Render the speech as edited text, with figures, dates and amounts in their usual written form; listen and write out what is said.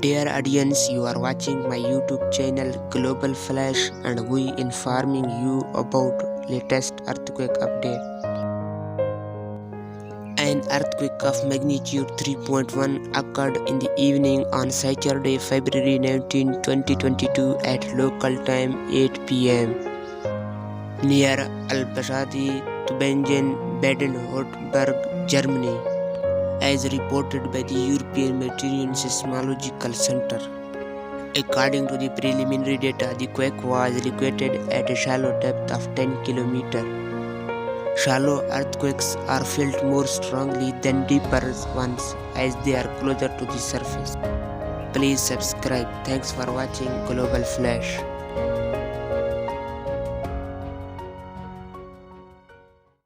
Dear audience, you are watching my YouTube channel Global Flash and we informing you about latest earthquake update. An earthquake of magnitude 3.1 occurred in the evening on Saturday, February 19, 2022 at local time 8 pm near Albashadi, Tübingen, Baden-Württemberg, Germany, as reported by the European Meteorological Seismological Center. According to the preliminary data, the quake was located at a shallow depth of 10 km. Shallow earthquakes are felt more strongly than deeper ones as they are closer to the surface. Please subscribe. Thanks for watching Global Flash.